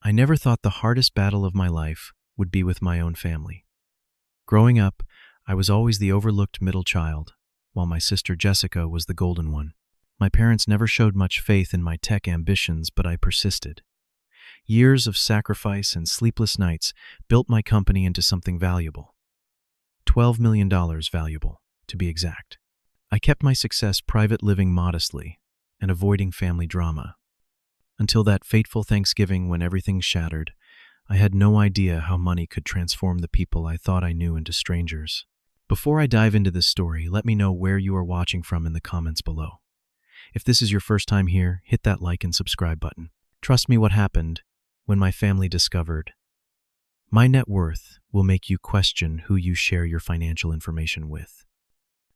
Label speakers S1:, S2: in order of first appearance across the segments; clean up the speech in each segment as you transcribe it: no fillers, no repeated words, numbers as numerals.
S1: I never thought the hardest battle of my life would be with my own family. Growing up, I was always the overlooked middle child, while my sister Jessica was the golden one. My parents never showed much faith in my tech ambitions, but I persisted. Years of sacrifice and sleepless nights built my company into something valuable. $12 million valuable, to be exact. I kept my success private, living modestly and avoiding family drama. Until that fateful Thanksgiving when everything shattered, I had no idea how money could transform the people I thought I knew into strangers. Before I dive into this story, let me know where you are watching from in the comments below. If this is your first time here, hit that like and subscribe button. Trust me, what happened when my family discovered my net worth will make you question who you share your financial information with.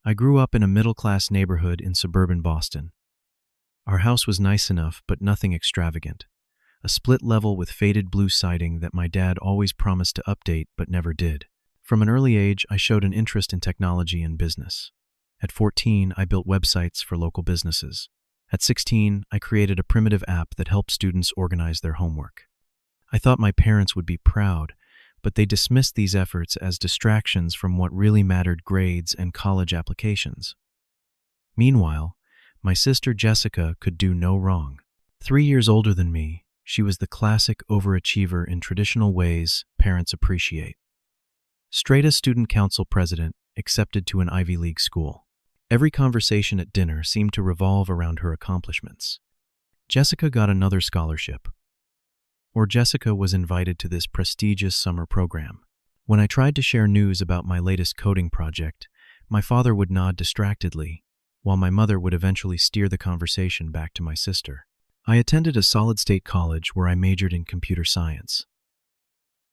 S1: I grew up in a middle-class neighborhood in suburban Boston. Our house was nice enough, but nothing extravagant. A split level with faded blue siding that my dad always promised to update but never did. From an early age, I showed an interest in technology and business. At 14, I built websites for local businesses. At 16, I created a primitive app that helped students organize their homework. I thought my parents would be proud, but they dismissed these efforts as distractions from what really mattered: grades and college applications. Meanwhile, my sister Jessica could do no wrong. 3 years older than me, she was the classic overachiever in traditional ways parents appreciate. Straight A student council president, accepted to an Ivy League school. Every conversation at dinner seemed to revolve around her accomplishments. Jessica got another scholarship, or Jessica was invited to this prestigious summer program. When I tried to share news about my latest coding project, my father would nod distractedly, while my mother would eventually steer the conversation back to my sister. I attended a solid-state college where I majored in computer science.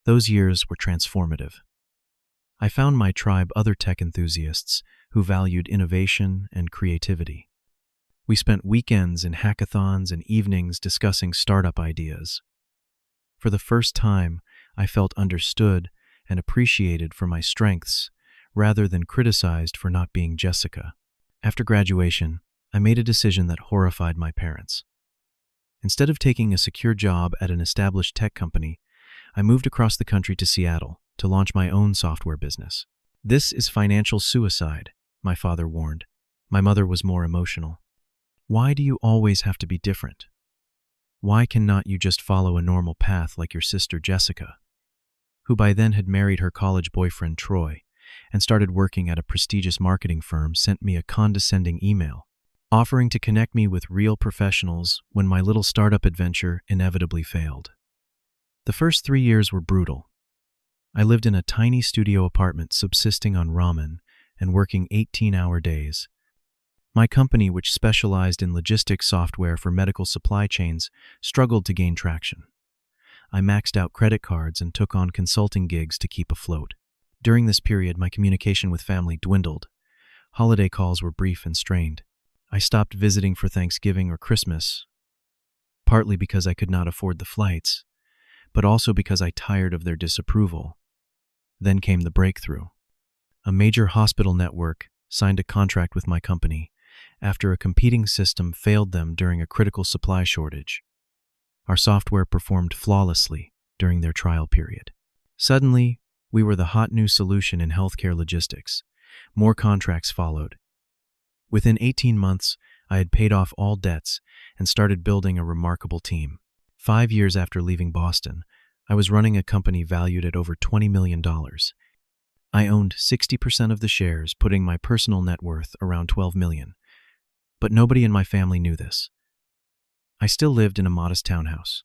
S1: Those years were transformative. I found my tribe, other tech enthusiasts who valued innovation and creativity. We spent weekends in hackathons and evenings discussing startup ideas. For the first time, I felt understood and appreciated for my strengths, rather than criticized for not being Jessica. After graduation, I made a decision that horrified my parents. Instead of taking a secure job at an established tech company, I moved across the country to Seattle to launch my own software business. "This is financial suicide," my father warned. My mother was more emotional. "Why do you always have to be different? Why cannot you just follow a normal path like your sister Jessica?" Who by then had married her college boyfriend Troy and started working at a prestigious marketing firm, sent me a condescending email offering to connect me with real professionals when my little startup adventure inevitably failed. The first 3 years were brutal. I lived in a tiny studio apartment, subsisting on ramen and working 18-hour days. My company, which specialized in logistics software for medical supply chains, struggled to gain traction. I maxed out credit cards and took on consulting gigs to keep afloat. During this period, my communication with family dwindled. Holiday calls were brief and strained. I stopped visiting for Thanksgiving or Christmas, partly because I could not afford the flights, but also because I tired of their disapproval. Then came the breakthrough. A major hospital network signed a contract with my company after a competing system failed them during a critical supply shortage. Our software performed flawlessly during their trial period. Suddenly, we were the hot new solution in healthcare logistics. More contracts followed. Within 18 months, I had paid off all debts and started building a remarkable team. 5 years after leaving Boston, I was running a company valued at over $20 million. I owned 60% of the shares, putting my personal net worth around $12 million. But nobody in my family knew this. I still lived in a modest townhouse.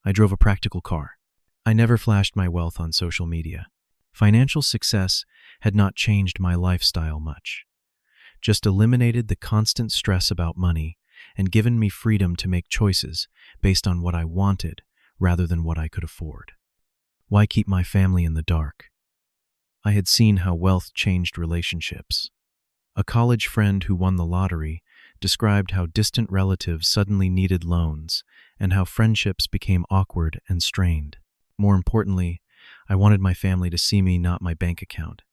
S1: I drove a practical car. I never flashed my wealth on social media. Financial success had not changed my lifestyle much, just eliminated the constant stress about money and given me freedom to make choices based on what I wanted rather than what I could afford. Why keep my family in the dark? I had seen how wealth changed relationships. A college friend who won the lottery described how distant relatives suddenly needed loans and how friendships became awkward and strained. More importantly, I wanted my family to see me, not my bank account.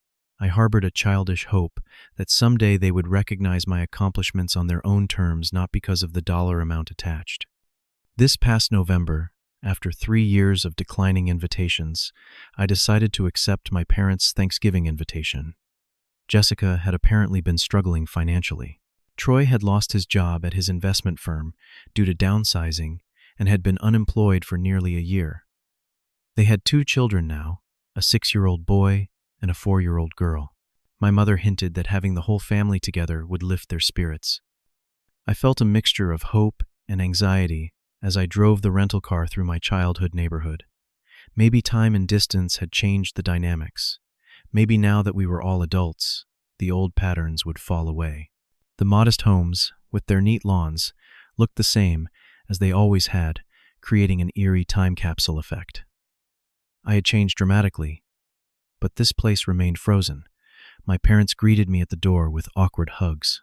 S1: I harbored a childish hope that someday they would recognize my accomplishments on their own terms, not because of the dollar amount attached. This past November, After 3 years of declining invitations, I decided to accept my parents' Thanksgiving invitation. Jessica had apparently been struggling financially. Troy had lost his job at his investment firm due to downsizing and had been unemployed for nearly a year. They had 2 children now, a 6-year-old boy and a 4-year-old girl. My mother hinted that having the whole family together would lift their spirits. I felt a mixture of hope and anxiety as I drove the rental car through my childhood neighborhood. Maybe time and distance had changed the dynamics. Maybe now that we were all adults, the old patterns would fall away. The modest homes, with their neat lawns, looked the same as they always had, creating an eerie time capsule effect. I had changed dramatically, but this place remained frozen. My parents greeted me at the door with awkward hugs.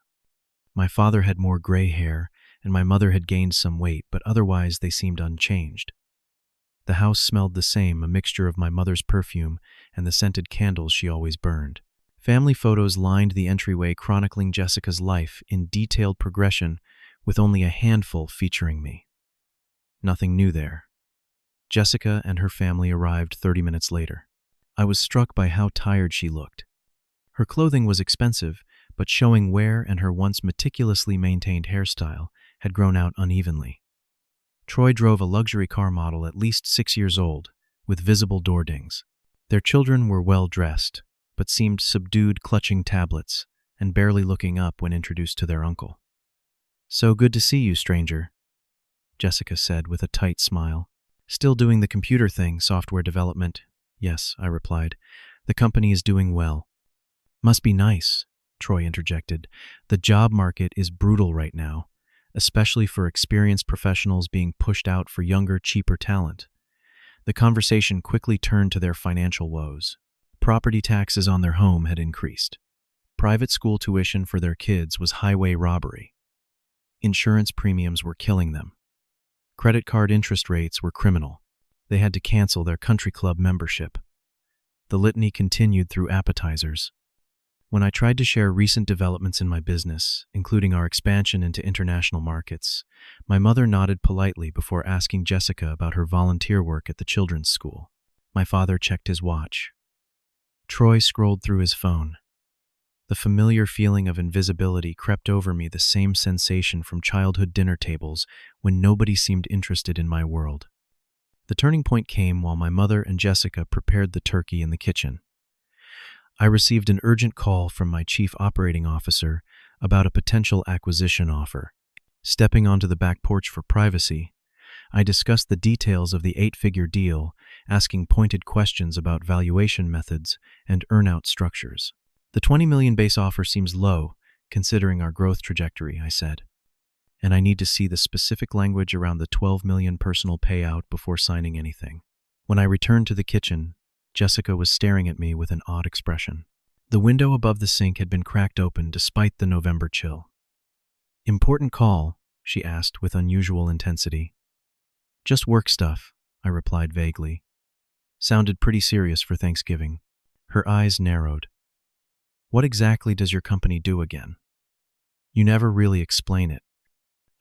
S1: My father had more gray hair, and my mother had gained some weight, but otherwise they seemed unchanged. The house smelled the same, a mixture of my mother's perfume and the scented candles she always burned. Family photos lined the entryway chronicling Jessica's life in detailed progression, with only a handful featuring me. Nothing new there. Jessica and her family arrived 30 minutes later. I was struck by how tired she looked. Her clothing was expensive, but showing wear, and her once meticulously maintained hairstyle had grown out unevenly. Troy drove a luxury car model at least 6 years old, with visible door dings. Their children were well dressed, but seemed subdued, clutching tablets and barely looking up when introduced to their uncle. "So good to see you, stranger," Jessica said with a tight smile. "Still doing the computer thing, software development?" "Yes," I replied. "The company is doing well." "Must be nice," Troy interjected. "The job market is brutal right now, especially for experienced professionals being pushed out for younger, cheaper talent." The conversation quickly turned to their financial woes. Property taxes on their home had increased. Private school tuition for their kids was highway robbery. Insurance premiums were killing them. Credit card interest rates were criminal. They had to cancel their country club membership. The litany continued through appetizers. When I tried to share recent developments in my business, including our expansion into international markets, my mother nodded politely before asking Jessica about her volunteer work at the children's school. My father checked his watch. Troy scrolled through his phone. The familiar feeling of invisibility crept over me, the same sensation from childhood dinner tables when nobody seemed interested in my world. The turning point came while my mother and Jessica prepared the turkey in the kitchen. I received an urgent call from my chief operating officer about a potential acquisition offer. Stepping onto the back porch for privacy, I discussed the details of the 8-figure deal, asking pointed questions about valuation methods and earn-out structures. "The $20 million base offer seems low, considering our growth trajectory," I said. "And I need to see the specific language around the $12 million personal payout before signing anything." When I returned to the kitchen, Jessica was staring at me with an odd expression. The window above the sink had been cracked open despite the November chill. "Important call?" she asked with unusual intensity. "Just work stuff," I replied vaguely. Sounded pretty serious for Thanksgiving. Her eyes narrowed. "What exactly does your company do again? You never really explain it."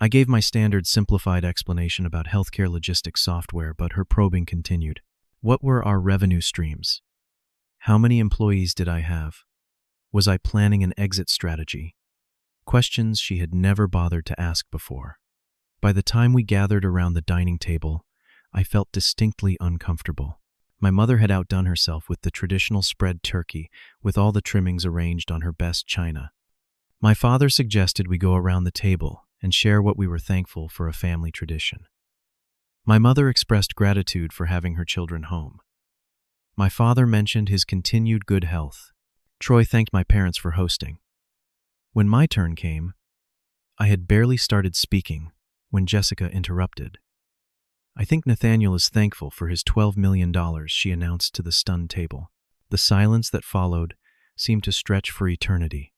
S1: I gave my standard simplified explanation about healthcare logistics software, but her probing continued. What were our revenue streams? How many employees did I have? Was I planning an exit strategy? Questions she had never bothered to ask before. By the time we gathered around the dining table, I felt distinctly uncomfortable. My mother had outdone herself with the traditional spread turkey, with all the trimmings arranged on her best china. My father suggested we go around the table and share what we were thankful for, a family tradition. My mother expressed gratitude for having her children home. My father mentioned his continued good health. Troy thanked my parents for hosting. When my turn came, I had barely started speaking when Jessica interrupted. "I think Nathaniel is thankful for his $12 million, she announced to the stunned table. The silence that followed seemed to stretch for eternity.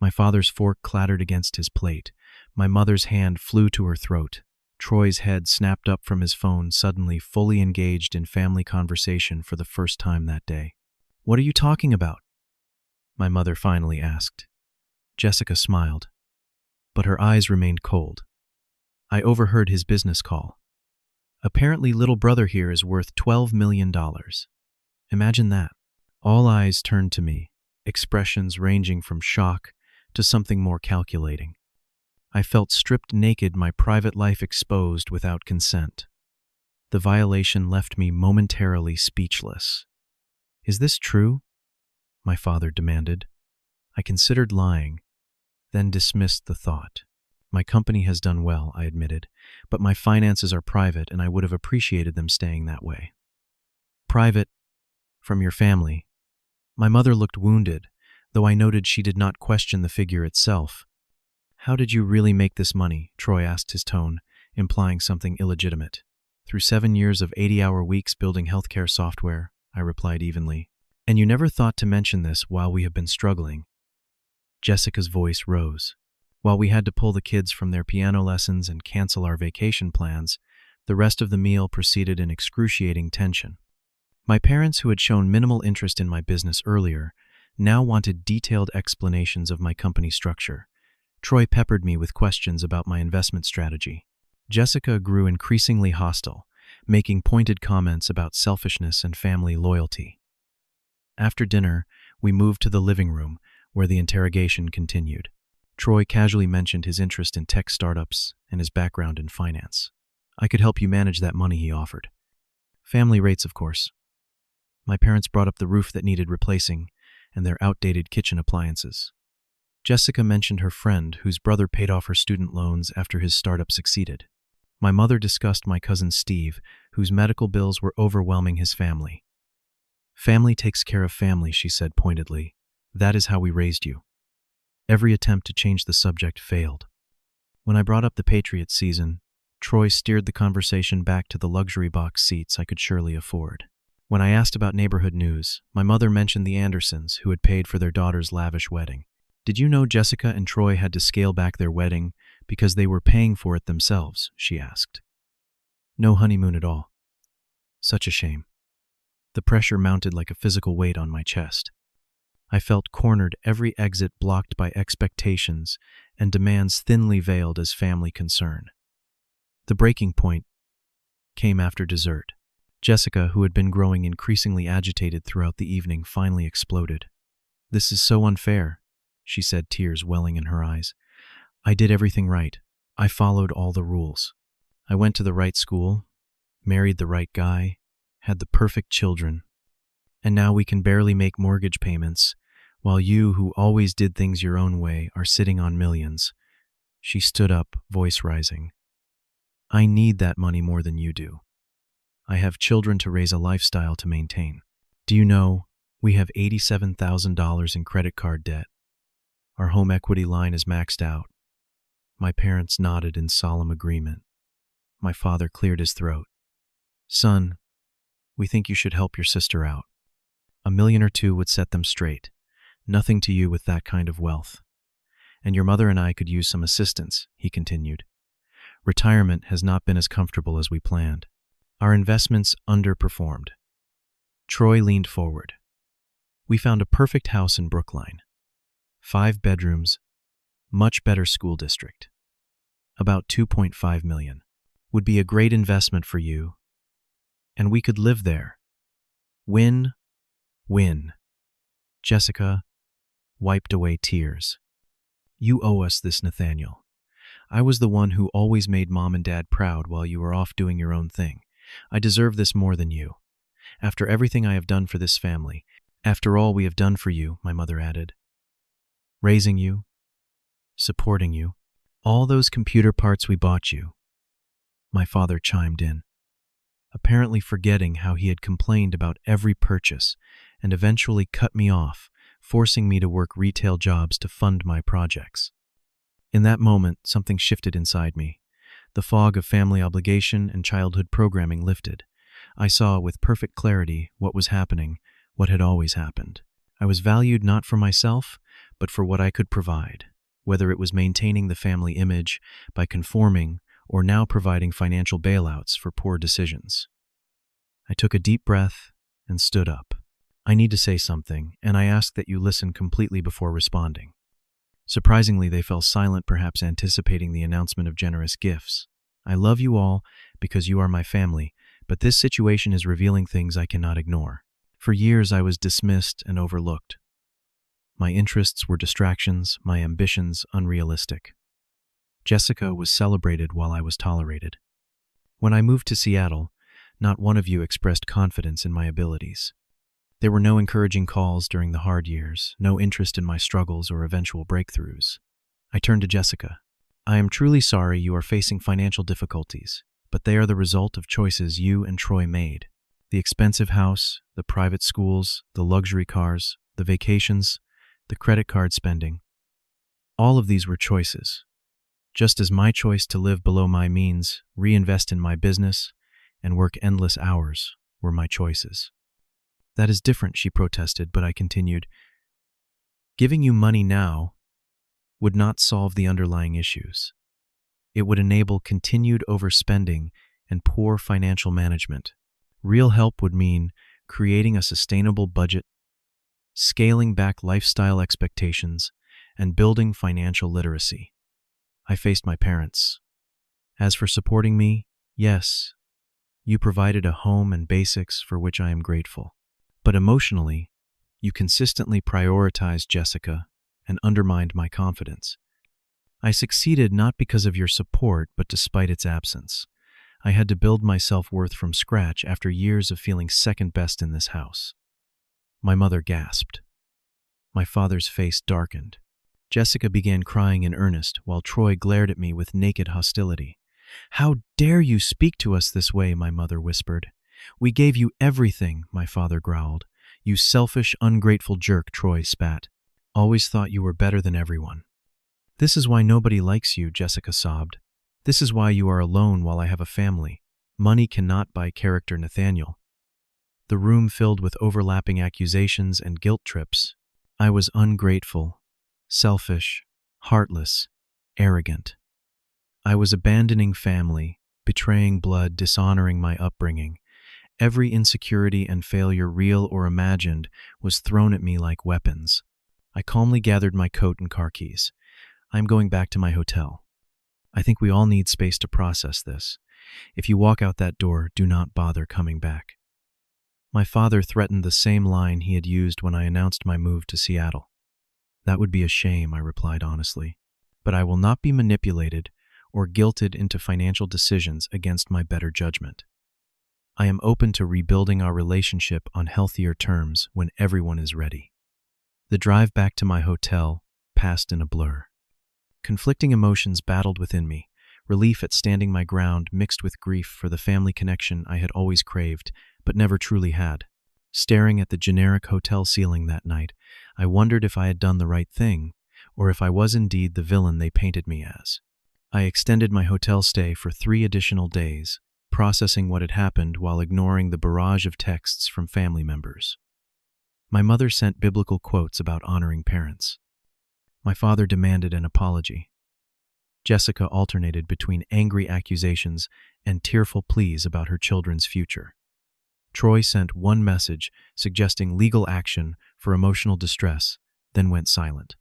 S1: My father's fork clattered against his plate. My mother's hand flew to her throat. Troy's head snapped up from his phone, suddenly fully engaged in family conversation for the first time that day. "What are you talking about?" my mother finally asked. Jessica smiled, but her eyes remained cold. "I overheard his business call. Apparently, little brother here is worth $12 million. Imagine that. All eyes turned to me, expressions ranging from shock to something more calculating. I felt stripped naked, my private life exposed without consent. The violation left me momentarily speechless. "Is this true?" my father demanded. I considered lying, then dismissed the thought. "My company has done well," I admitted, "but my finances are private and I would have appreciated them staying that way." "Private? From your family?" My mother looked wounded, though I noted she did not question the figure itself. "How did you really make this money?" Troy asked, his tone implying something illegitimate. "Through 7 years of 80-hour weeks building healthcare software," I replied evenly. "And you never thought to mention this while we have been struggling." Jessica's voice rose. "While we had to pull the kids from their piano lessons and cancel our vacation plans, the rest of the meal proceeded in excruciating tension. My parents, who had shown minimal interest in my business earlier, now wanted detailed explanations of my company structure. Troy peppered me with questions about my investment strategy. Jessica grew increasingly hostile, making pointed comments about selfishness and family loyalty. After dinner, we moved to the living room, where the interrogation continued. Troy casually mentioned his interest in tech startups and his background in finance. "I could help you manage that money," he offered. "Family rates, of course." My parents brought up the roof that needed replacing and their outdated kitchen appliances. Jessica mentioned her friend whose brother paid off her student loans after his startup succeeded. My mother discussed my cousin Steve, whose medical bills were overwhelming his family. "Family takes care of family," she said pointedly. "That is how we raised you." Every attempt to change the subject failed. When I brought up the Patriots season, Troy steered the conversation back to the luxury box seats I could surely afford. When I asked about neighborhood news, my mother mentioned the Andersons, who had paid for their daughter's lavish wedding. "Did you know Jessica and Troy had to scale back their wedding because they were paying for it themselves?" she asked. "No honeymoon at all." Such a shame. The pressure mounted like a physical weight on my chest. I felt cornered, every exit blocked by expectations and demands thinly veiled as family concern. The breaking point came after dessert. Jessica, who had been growing increasingly agitated throughout the evening, finally exploded. "This is so unfair," she said, tears welling in her eyes. "I did everything right. I followed all the rules. I went to the right school, married the right guy, had the perfect children. And now we can barely make mortgage payments, while you, who always did things your own way, are sitting on millions." She stood up, voice rising. "I need that money more than you do. I have children to raise, a lifestyle to maintain. Do you know, we have $87,000 in credit card debt. Our home equity line is maxed out." My parents nodded in solemn agreement. My father cleared his throat. "Son, we think you should help your sister out. $1 million or $2 million would set them straight. Nothing to you with that kind of wealth. And your mother and I could use some assistance," he continued. "Retirement has not been as comfortable as we planned. Our investments underperformed." Troy leaned forward. "We found a perfect house in Brookline. 5 bedrooms, much better school district. About $2.5 million. Would be a great investment for you. And we could live there. Win, win." Jessica wiped away tears. "You owe us this, Nathaniel. I was the one who always made Mom and Dad proud while you were off doing your own thing. I deserve this more than you. After everything I have done for this family, after all we have done for you," my mother added. "Raising you, supporting you, all those computer parts we bought you," my father chimed in, apparently forgetting how he had complained about every purchase and eventually cut me off, forcing me to work retail jobs to fund my projects. In that moment, something shifted inside me. The fog of family obligation and childhood programming lifted. I saw with perfect clarity what was happening, what had always happened. I was valued not for myself, but for what I could provide, whether it was maintaining the family image by conforming or now providing financial bailouts for poor decisions. I took a deep breath and stood up. "I need to say something, and I ask that you listen completely before responding." Surprisingly, they fell silent, perhaps anticipating the announcement of generous gifts. "I love you all, because you are my family, but this situation is revealing things I cannot ignore. For years I was dismissed and overlooked. My interests were distractions, my ambitions unrealistic. Jessica was celebrated while I was tolerated. When I moved to Seattle, not one of you expressed confidence in my abilities. There were no encouraging calls during the hard years, no interest in my struggles or eventual breakthroughs. I turned to Jessica. I am truly sorry you are facing financial difficulties, but they are the result of choices you and Troy made. The expensive house, the private schools, the luxury cars, the vacations, the credit card spending. All of these were choices. Just as my choice to live below my means, reinvest in my business, and work endless hours were my choices. That is different, she protested, but I continued. Giving you money now would not solve the underlying issues. It would enable continued overspending and poor financial management. Real help would mean creating a sustainable budget, scaling back lifestyle expectations, and building financial literacy. I faced my parents. As for supporting me, yes, you provided a home and basics for which I am grateful. But emotionally, you consistently prioritized Jessica and undermined my confidence. I succeeded not because of your support, but despite its absence. I had to build my self-worth from scratch after years of feeling second best in this house. My mother gasped. My father's face darkened. Jessica began crying in earnest, while Troy glared at me with naked hostility. "How dare you speak to us this way?" my mother whispered. "We gave you everything," my father growled. "You selfish, ungrateful jerk," Troy spat. "Always thought you were better than everyone." "This is why nobody likes you," Jessica sobbed. "This is why you are alone while I have a family. Money cannot buy character, Nathaniel." The room filled with overlapping accusations and guilt trips. I was ungrateful, selfish, heartless, arrogant. I was abandoning family, betraying blood, dishonoring my upbringing. Every insecurity and failure, real or imagined, was thrown at me like weapons. I calmly gathered my coat and car keys. "I'm going back to my hotel. I think we all need space to process this. If you walk out that door, do not bother coming back." My father threatened the same line he had used when I announced my move to Seattle. "That would be a shame," I replied honestly. "But I will not be manipulated or guilted into financial decisions against my better judgment. I am open to rebuilding our relationship on healthier terms when everyone is ready." The drive back to my hotel passed in a blur. Conflicting emotions battled within me, relief at standing my ground mixed with grief for the family connection I had always craved, but never truly had. Staring at the generic hotel ceiling that night, I wondered if I had done the right thing, or if I was indeed the villain they painted me as. I extended my hotel stay for 3 additional days, processing what had happened while ignoring the barrage of texts from family members. My mother sent biblical quotes about honoring parents. My father demanded an apology. Jessica alternated between angry accusations and tearful pleas about her children's future. Troy sent one message suggesting legal action for emotional distress, then went silent.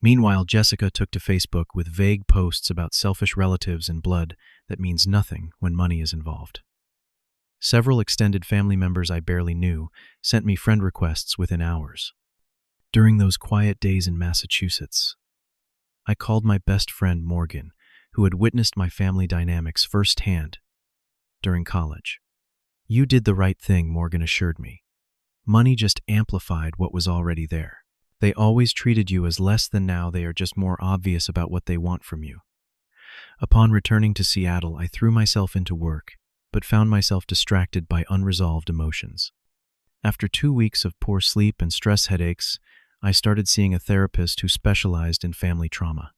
S1: Meanwhile, Jessica took to Facebook with vague posts about selfish relatives and blood that means nothing when money is involved. Several extended family members I barely knew sent me friend requests within hours. During those quiet days in Massachusetts, I called my best friend Morgan, who had witnessed my family dynamics firsthand during college. "You did the right thing," Morgan assured me. "Money just amplified what was already there. They always treated you as less than, now they are just more obvious about what they want from you." Upon returning to Seattle, I threw myself into work, but found myself distracted by unresolved emotions. After 2 weeks of poor sleep and stress headaches, I started seeing a therapist who specialized in family trauma.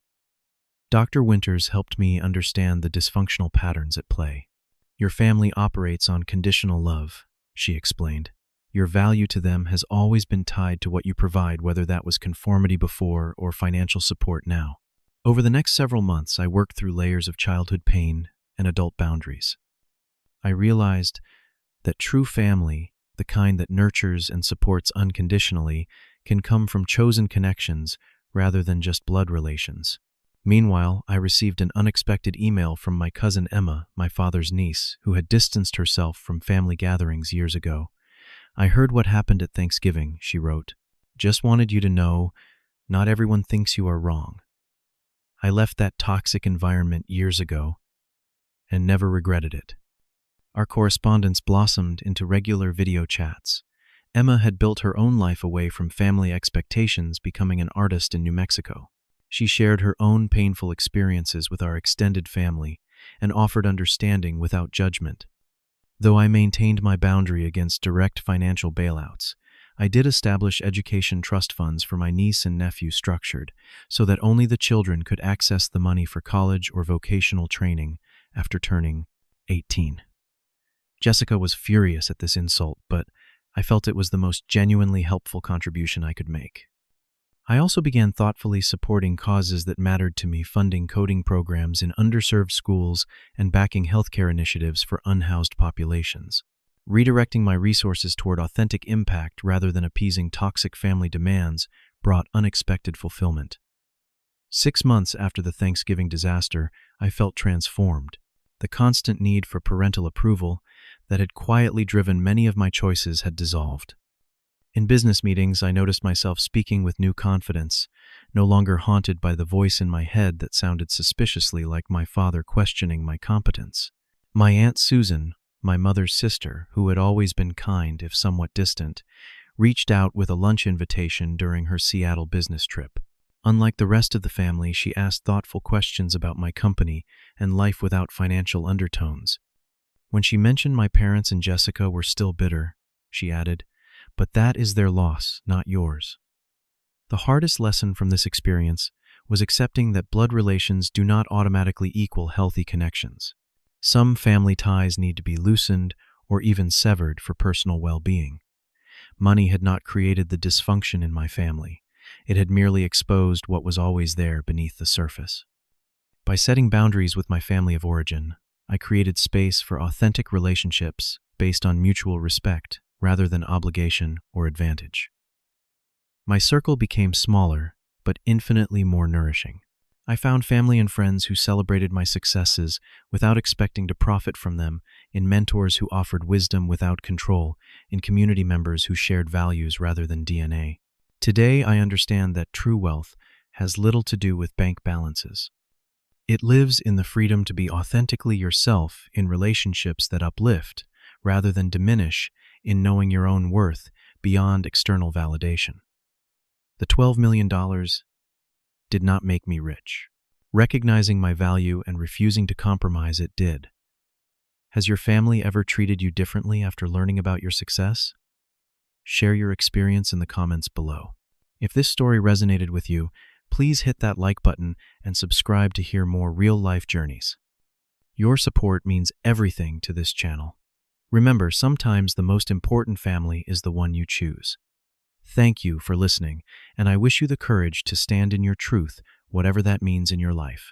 S1: Dr. Winters helped me understand the dysfunctional patterns at play. "Your family operates on conditional love," she explained. "Your value to them has always been tied to what you provide, whether that was conformity before or financial support now." Over the next several months, I worked through layers of childhood pain and adult boundaries. I realized that true family, the kind that nurtures and supports unconditionally, can come from chosen connections rather than just blood relations. Meanwhile, I received an unexpected email from my cousin Emma, my father's niece, who had distanced herself from family gatherings years ago. "I heard what happened at Thanksgiving," she wrote. "Just wanted you to know, not everyone thinks you are wrong. I left that toxic environment years ago and never regretted it." Our correspondence blossomed into regular video chats. Emma had built her own life away from family expectations, becoming an artist in New Mexico. She shared her own painful experiences with our extended family and offered understanding without judgment. Though I maintained my boundary against direct financial bailouts, I did establish education trust funds for my niece and nephew structured so that only the children could access the money for college or vocational training after turning 18. Jessica was furious at this insult, but I felt it was the most genuinely helpful contribution I could make. I also began thoughtfully supporting causes that mattered to me, funding coding programs in underserved schools and backing healthcare initiatives for unhoused populations. Redirecting my resources toward authentic impact rather than appeasing toxic family demands brought unexpected fulfillment. 6 months after the Thanksgiving disaster, I felt transformed. The constant need for parental approval that had quietly driven many of my choices had dissolved. In business meetings, I noticed myself speaking with new confidence, no longer haunted by the voice in my head that sounded suspiciously like my father questioning my competence. My Aunt Susan, my mother's sister, who had always been kind if somewhat distant, reached out with a lunch invitation during her Seattle business trip. Unlike the rest of the family, she asked thoughtful questions about my company and life without financial undertones. When she mentioned my parents and Jessica were still bitter, she added, "But that is their loss, not yours." The hardest lesson from this experience was accepting that blood relations do not automatically equal healthy connections. Some family ties need to be loosened or even severed for personal well-being. Money had not created the dysfunction in my family. It had merely exposed what was always there beneath the surface. By setting boundaries with my family of origin, I created space for authentic relationships based on mutual respect rather than obligation or advantage. My circle became smaller, but infinitely more nourishing. I found family and friends who celebrated my successes without expecting to profit from them, in mentors who offered wisdom without control, in community members who shared values rather than DNA. Today, I understand that true wealth has little to do with bank balances. It lives in the freedom to be authentically yourself in relationships that uplift, rather than diminish, in knowing your own worth beyond external validation. The $12 million did not make me rich. Recognizing my value and refusing to compromise it did. Has your family ever treated you differently after learning about your success? Share your experience in the comments below. If this story resonated with you, please hit that like button and subscribe to hear more real-life journeys. Your support means everything to this channel. Remember, sometimes the most important family is the one you choose. Thank you for listening, and I wish you the courage to stand in your truth, whatever that means in your life.